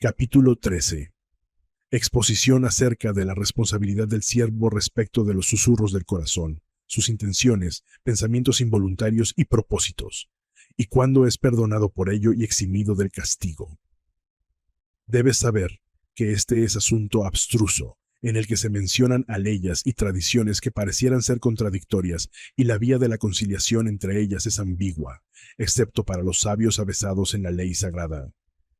Capítulo 13. Exposición acerca de la responsabilidad del siervo respecto de los susurros del corazón, sus intenciones, pensamientos involuntarios y propósitos, y cuándo es perdonado por ello y eximido del castigo. Debes saber que este es asunto abstruso, en el que se mencionan leyes y tradiciones que parecieran ser contradictorias, y la vía de la conciliación entre ellas es ambigua, excepto para los sabios avesados en la ley sagrada.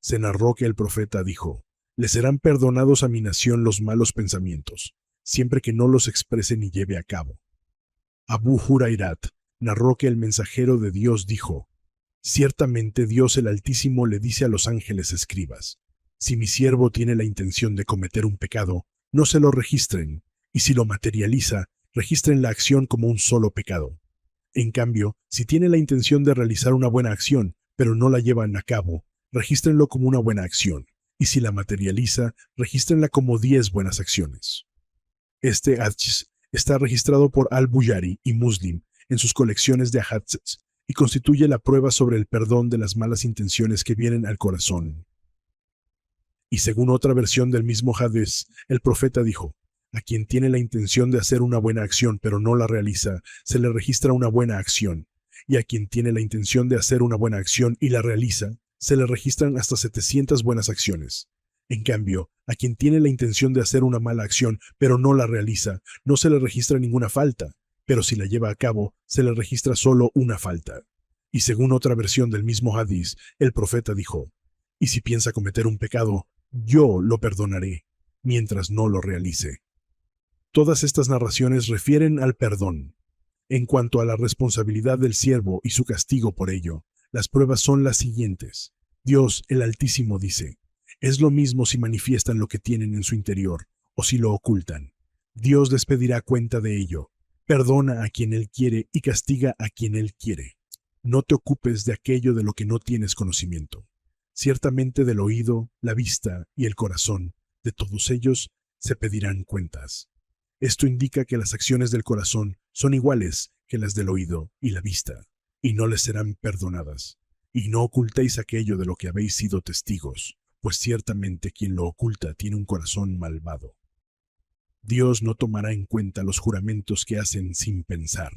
Se narró que el profeta dijo: «Le serán perdonados a mi nación los malos pensamientos, siempre que no los exprese ni lleve a cabo». Abu Hurairat narró que el mensajero de Dios dijo: «Ciertamente Dios el Altísimo le dice a los ángeles escribas: si mi siervo tiene la intención de cometer un pecado, no se lo registren, y si lo materializa, registren la acción como un solo pecado. En cambio, si tiene la intención de realizar una buena acción, pero no la llevan a cabo, regístrenlo como una buena acción, y si la materializa, regístrenla como 10 buenas acciones». Este hadith está registrado por Al-Buyari y Muslim en sus colecciones de hadiths y constituye la prueba sobre el perdón de las malas intenciones que vienen al corazón. Y según otra versión del mismo hadith, el profeta dijo: «A quien tiene la intención de hacer una buena acción pero no la realiza, se le registra una buena acción, y a quien tiene la intención de hacer una buena acción y la realiza, se le registran hasta 700 buenas acciones. En cambio, a quien tiene la intención de hacer una mala acción pero no la realiza, no se le registra ninguna falta, pero si la lleva a cabo, se le registra solo una falta». Y según otra versión del mismo hadith, el profeta dijo: «Y si piensa cometer un pecado, yo lo perdonaré, mientras no lo realice». Todas estas narraciones refieren al perdón. En cuanto a la responsabilidad del siervo y su castigo por ello, las pruebas son las siguientes. Dios, el Altísimo, dice: «Es lo mismo si manifiestan lo que tienen en su interior, o si lo ocultan. Dios les pedirá cuenta de ello. Perdona a quien Él quiere y castiga a quien Él quiere. No te ocupes de aquello de lo que no tienes conocimiento. Ciertamente del oído, la vista y el corazón, de todos ellos se pedirán cuentas». Esto indica que las acciones del corazón son iguales que las del oído y la vista, y no les serán perdonadas. Y no ocultéis aquello de lo que habéis sido testigos, pues ciertamente quien lo oculta tiene un corazón malvado. Dios no tomará en cuenta los juramentos que hacen sin pensar,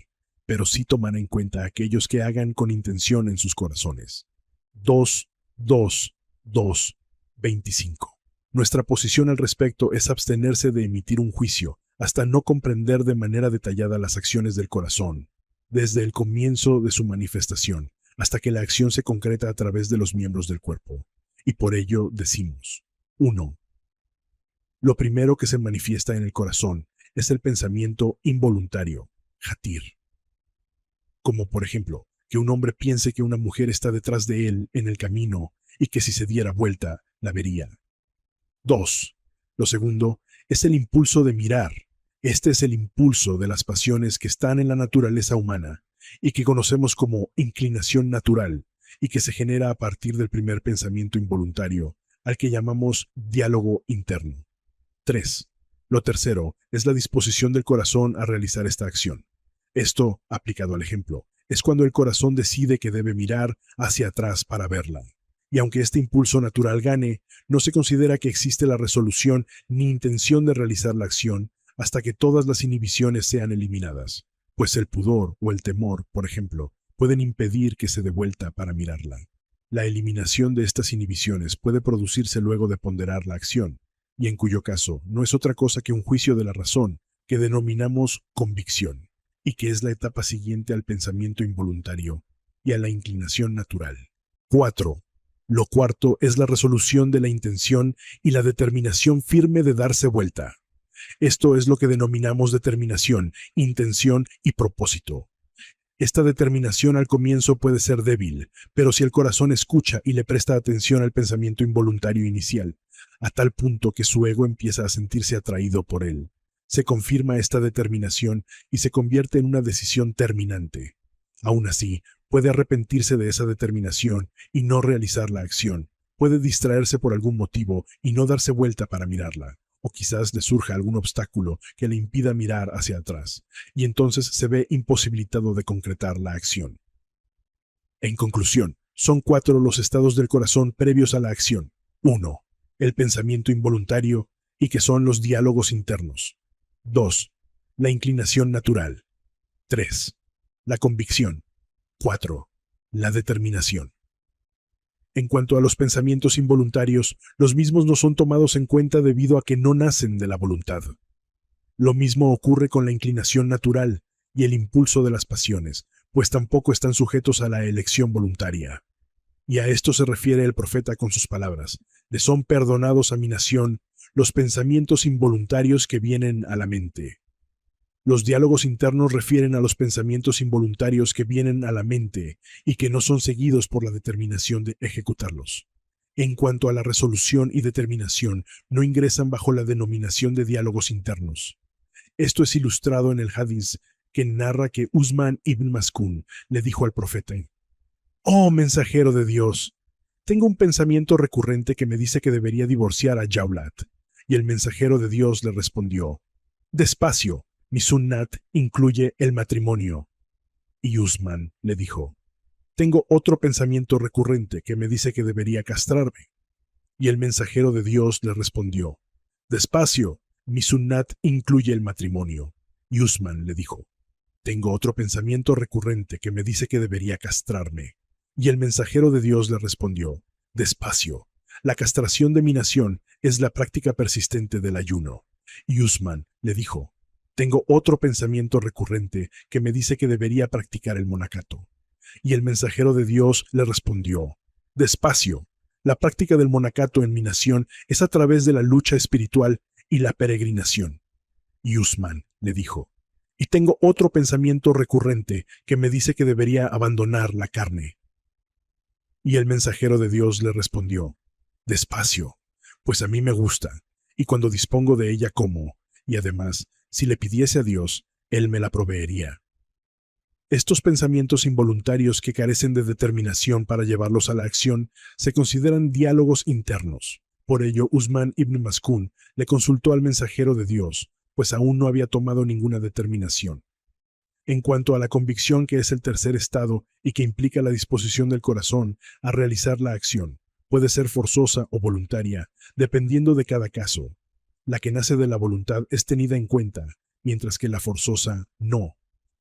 pero sí tomará en cuenta aquellos que hagan con intención en sus corazones. 2:25. Nuestra posición al respecto es abstenerse de emitir un juicio hasta no comprender de manera detallada las acciones del corazón, desde el comienzo de su manifestación hasta que la acción se concreta a través de los miembros del cuerpo. Y por ello decimos: 1. Lo primero que se manifiesta en el corazón es el pensamiento involuntario, hatir. Como por ejemplo, que un hombre piense que una mujer está detrás de él en el camino y que si se diera vuelta, la vería. 2. Lo segundo es el impulso de mirar. Este es el impulso de las pasiones que están en la naturaleza humana y que conocemos como inclinación natural y que se genera a partir del primer pensamiento involuntario, al que llamamos diálogo interno. 3. Lo tercero es la disposición del corazón a realizar esta acción. Esto, aplicado al ejemplo, es cuando el corazón decide que debe mirar hacia atrás para verla. Y aunque este impulso natural gane, no se considera que existe la resolución ni intención de realizar la acción hasta que todas las inhibiciones sean eliminadas, pues el pudor o el temor, por ejemplo, pueden impedir que se dé vuelta para mirarla. La eliminación de estas inhibiciones puede producirse luego de ponderar la acción, y en cuyo caso no es otra cosa que un juicio de la razón que denominamos convicción, y que es la etapa siguiente al pensamiento involuntario y a la inclinación natural. 4. Lo cuarto es la resolución de la intención y la determinación firme de darse vuelta. Esto es lo que denominamos determinación, intención y propósito. Esta determinación al comienzo puede ser débil, pero si el corazón escucha y le presta atención al pensamiento involuntario inicial, a tal punto que su ego empieza a sentirse atraído por él, se confirma esta determinación y se convierte en una decisión terminante. Aún así, puede arrepentirse de esa determinación y no realizar la acción. Puede distraerse por algún motivo y no darse vuelta para mirarla. O quizás le surja algún obstáculo que le impida mirar hacia atrás, y entonces se ve imposibilitado de concretar la acción. En conclusión, son 4 los estados del corazón previos a la acción. 1. el pensamiento involuntario y que son los diálogos internos. 2. La inclinación natural. 3. La convicción. 4. La determinación. En cuanto a los pensamientos involuntarios, los mismos no son tomados en cuenta debido a que no nacen de la voluntad. Lo mismo ocurre con la inclinación natural y el impulso de las pasiones, pues tampoco están sujetos a la elección voluntaria. Y a esto se refiere el profeta con sus palabras: le son perdonados a mi nación los pensamientos involuntarios que vienen a la mente. Los diálogos internos refieren a los pensamientos involuntarios que vienen a la mente y que no son seguidos por la determinación de ejecutarlos. En cuanto a la resolución y determinación, no ingresan bajo la denominación de diálogos internos. Esto es ilustrado en el hadiz que narra que Usman ibn Mas'ud le dijo al profeta: «Oh mensajero de Dios, tengo un pensamiento recurrente que me dice que debería divorciar a Jaulat». Y el mensajero de Dios le respondió: «Despacio, mi sunnat incluye el matrimonio». Y Usman le dijo: «Tengo otro pensamiento recurrente que me dice que debería castrarme». Y el mensajero de Dios le respondió: «Despacio, mi sunnat incluye el matrimonio». Y Usman le dijo: «Tengo otro pensamiento recurrente que me dice que debería castrarme». Y el mensajero de Dios le respondió: «Despacio, la castración de mi nación es la práctica persistente del ayuno». Y Usman le dijo: «Tengo otro pensamiento recurrente que me dice que debería practicar el monacato». Y el mensajero de Dios le respondió: «Despacio, la práctica del monacato en mi nación es a través de la lucha espiritual y la peregrinación». Y Usman le dijo: «Y tengo otro pensamiento recurrente que me dice que debería abandonar la carne». Y el mensajero de Dios le respondió: «Despacio, pues a mí me gusta, y cuando dispongo de ella como, y además, si le pidiese a Dios, Él me la proveería». Estos pensamientos involuntarios que carecen de determinación para llevarlos a la acción se consideran diálogos internos. Por ello, Usman ibn Mas'ud le consultó al mensajero de Dios, pues aún no había tomado ninguna determinación. En cuanto a la convicción, que es el tercer estado y que implica la disposición del corazón a realizar la acción, puede ser forzosa o voluntaria, dependiendo de cada caso. La que nace de la voluntad es tenida en cuenta, mientras que la forzosa no.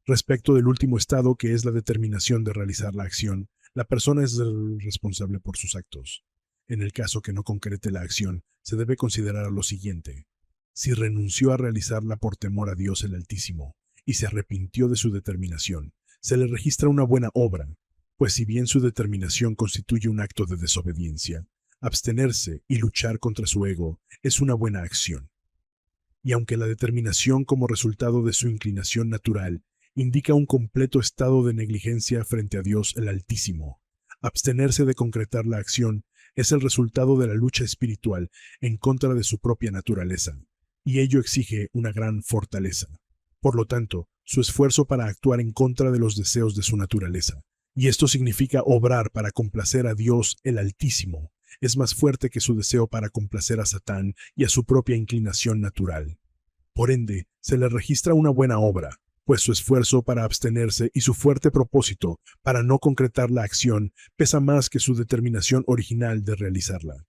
Respecto del último estado, que es la determinación de realizar la acción, la persona es responsable por sus actos. En el caso que no concrete la acción, se debe considerar lo siguiente: si renunció a realizarla por temor a Dios el Altísimo y se arrepintió de su determinación, se le registra una buena obra, pues si bien su determinación constituye un acto de desobediencia, abstenerse y luchar contra su ego es una buena acción. Y aunque la determinación como resultado de su inclinación natural indica un completo estado de negligencia frente a Dios el Altísimo, abstenerse de concretar la acción es el resultado de la lucha espiritual en contra de su propia naturaleza, y ello exige una gran fortaleza. Por lo tanto, su esfuerzo para actuar en contra de los deseos de su naturaleza, y esto significa obrar para complacer a Dios el Altísimo, es más fuerte que su deseo para complacer a Satán y a su propia inclinación natural. Por ende, se le registra una buena obra, pues su esfuerzo para abstenerse y su fuerte propósito para no concretar la acción pesa más que su determinación original de realizarla.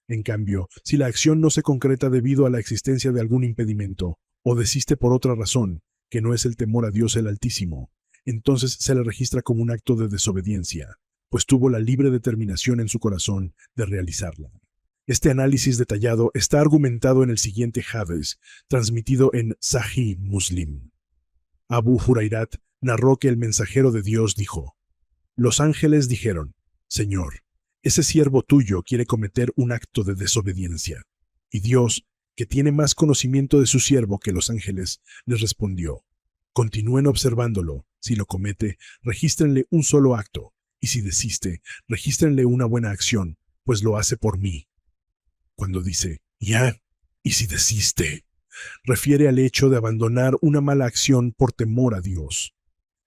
En cambio, si la acción no se concreta debido a la existencia de algún impedimento, o desiste por otra razón, que no es el temor a Dios el Altísimo, entonces se le registra como un acto de desobediencia, pues tuvo la libre determinación en su corazón de realizarla. Este análisis detallado está argumentado en el siguiente hadith, transmitido en Sahih Muslim. Abu Hurairat narró que el mensajero de Dios dijo: «Los ángeles dijeron: Señor, ese siervo tuyo quiere cometer un acto de desobediencia». Y Dios, que tiene más conocimiento de su siervo que los ángeles, les respondió: «Continúen observándolo. Si lo comete, regístrenle un solo acto, y si desiste, regístrenle una buena acción, pues lo hace por mí». Cuando dice «ya», y si desiste, refiere al hecho de abandonar una mala acción por temor a Dios.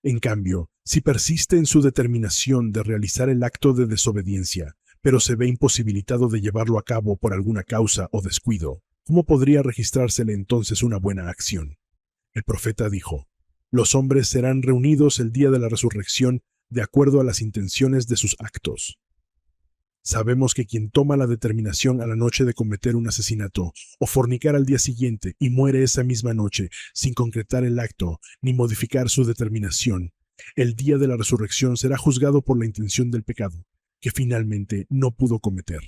En cambio, si persiste en su determinación de realizar el acto de desobediencia, pero se ve imposibilitado de llevarlo a cabo por alguna causa o descuido, ¿cómo podría registrársele entonces una buena acción? El profeta dijo: «Los hombres serán reunidos el día de la resurrección de acuerdo a las intenciones de sus actos». Sabemos que quien toma la determinación a la noche de cometer un asesinato o fornicar al día siguiente y muere esa misma noche sin concretar el acto ni modificar su determinación, el día de la resurrección será juzgado por la intención del pecado, que finalmente no pudo cometer.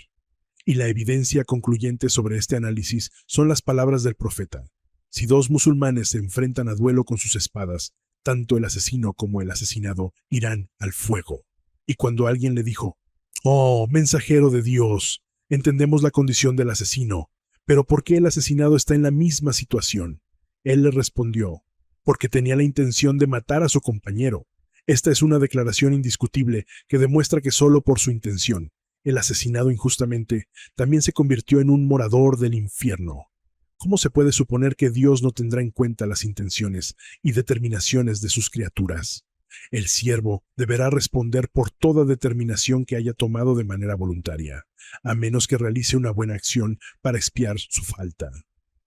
Y la evidencia concluyente sobre este análisis son las palabras del profeta. Si dos musulmanes se enfrentan a duelo con sus espadas, tanto el asesino como el asesinado irán al fuego. Y cuando alguien le dijo: «Oh, mensajero de Dios, entendemos la condición del asesino, pero ¿por qué el asesinado está en la misma situación?», él le respondió: «Porque tenía la intención de matar a su compañero». Esta es una declaración indiscutible que demuestra que solo por su intención, el asesinado injustamente también se convirtió en un morador del infierno. ¿Cómo se puede suponer que Dios no tendrá en cuenta las intenciones y determinaciones de sus criaturas? El siervo deberá responder por toda determinación que haya tomado de manera voluntaria, a menos que realice una buena acción para expiar su falta.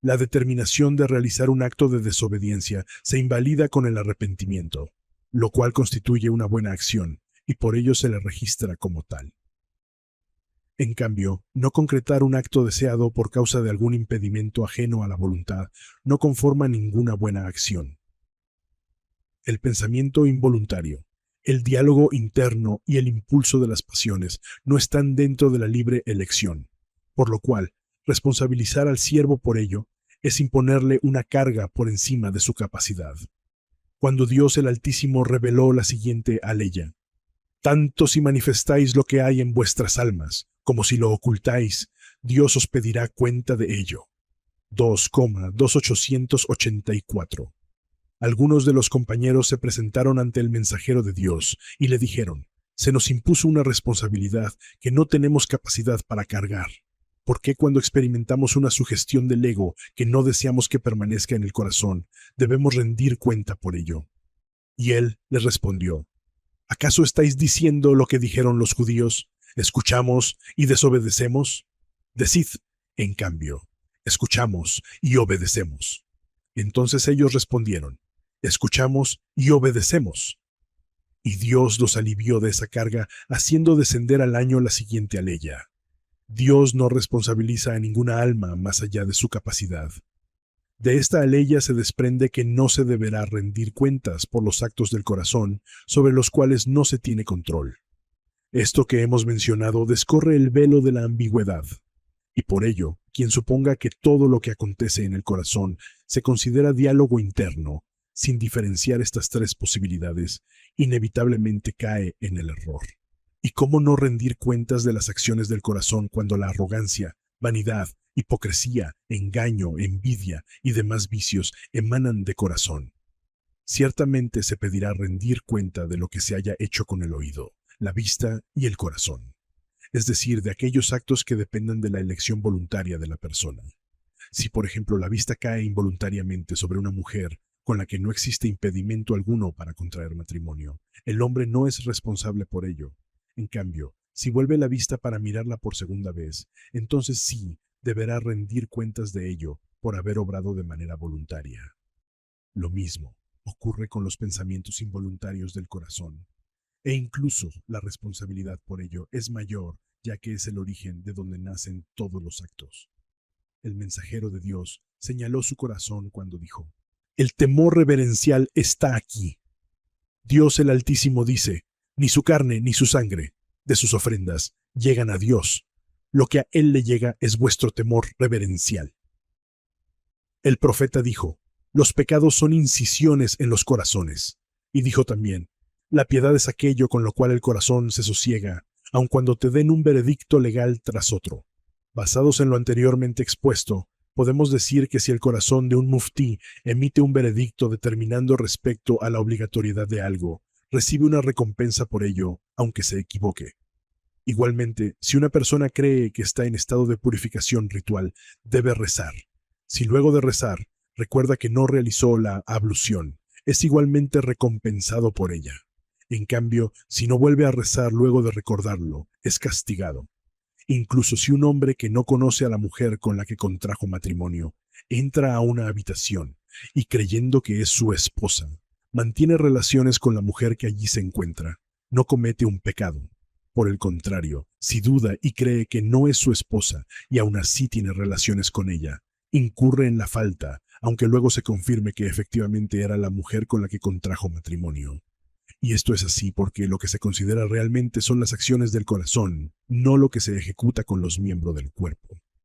La determinación de realizar un acto de desobediencia se invalida con el arrepentimiento, lo cual constituye una buena acción, y por ello se le registra como tal. En cambio, no concretar un acto deseado por causa de algún impedimento ajeno a la voluntad no conforma ninguna buena acción. El pensamiento involuntario, el diálogo interno y el impulso de las pasiones no están dentro de la libre elección, por lo cual responsabilizar al siervo por ello es imponerle una carga por encima de su capacidad. Cuando Dios el Altísimo reveló la siguiente aleya: «Tanto si manifestáis lo que hay en vuestras almas, como si lo ocultáis, Dios os pedirá cuenta de ello». 2,2884. Algunos de los compañeros se presentaron ante el mensajero de Dios y le dijeron: «Se nos impuso una responsabilidad que no tenemos capacidad para cargar. ¿Por qué cuando experimentamos una sugestión del ego que no deseamos que permanezca en el corazón, debemos rendir cuenta por ello?». Y él les respondió: «¿Acaso estáis diciendo lo que dijeron los judíos? ¿Escuchamos y desobedecemos? Decid, en cambio, escuchamos y obedecemos». Entonces ellos respondieron: «Escuchamos y obedecemos». Y Dios los alivió de esa carga, haciendo descender al año la siguiente aleya: «Dios no responsabiliza a ninguna alma más allá de su capacidad». De esta aleya se desprende que no se deberá rendir cuentas por los actos del corazón sobre los cuales no se tiene control. Esto que hemos mencionado descorre el velo de la ambigüedad, y por ello, quien suponga que todo lo que acontece en el corazón se considera diálogo interno, sin diferenciar estas tres posibilidades, inevitablemente cae en el error. ¿Y cómo no rendir cuentas de las acciones del corazón cuando la arrogancia, vanidad, hipocresía, engaño, envidia y demás vicios emanan de corazón? Ciertamente se pedirá rendir cuenta de lo que se haya hecho con el oído, la vista y el corazón, es decir, de aquellos actos que dependan de la elección voluntaria de la persona. Si, por ejemplo, la vista cae involuntariamente sobre una mujer con la que no existe impedimento alguno para contraer matrimonio, el hombre no es responsable por ello. En cambio, si vuelve la vista para mirarla por segunda vez, entonces sí deberá rendir cuentas de ello por haber obrado de manera voluntaria. Lo mismo ocurre con los pensamientos involuntarios del corazón, e incluso la responsabilidad por ello es mayor, ya que es el origen de donde nacen todos los actos. El mensajero de Dios señaló su corazón cuando dijo: «El temor reverencial está aquí. Dios el Altísimo dice: ni su carne ni su sangre de sus ofrendas llegan a Dios. Lo que a Él le llega es vuestro temor reverencial». El profeta dijo: «Los pecados son incisiones en los corazones». Y dijo también: «La piedad es aquello con lo cual el corazón se sosiega, aun cuando te den un veredicto legal tras otro». Basados en lo anteriormente expuesto, podemos decir que si el corazón de un muftí emite un veredicto determinando respecto a la obligatoriedad de algo, recibe una recompensa por ello, aunque se equivoque. Igualmente, si una persona cree que está en estado de purificación ritual, debe rezar. Si luego de rezar recuerda que no realizó la ablución, es igualmente recompensado por ella. En cambio, si no vuelve a rezar luego de recordarlo, es castigado. Incluso si un hombre que no conoce a la mujer con la que contrajo matrimonio entra a una habitación y, creyendo que es su esposa, mantiene relaciones con la mujer que allí se encuentra, no comete un pecado, Por el contrario, si duda y cree que no es su esposa y aún así tiene relaciones con ella, incurre en la falta, aunque luego se confirme que efectivamente era la mujer con la que contrajo matrimonio. Y esto es así porque lo que se considera realmente son las acciones del corazón, no lo que se ejecuta con los miembros del cuerpo.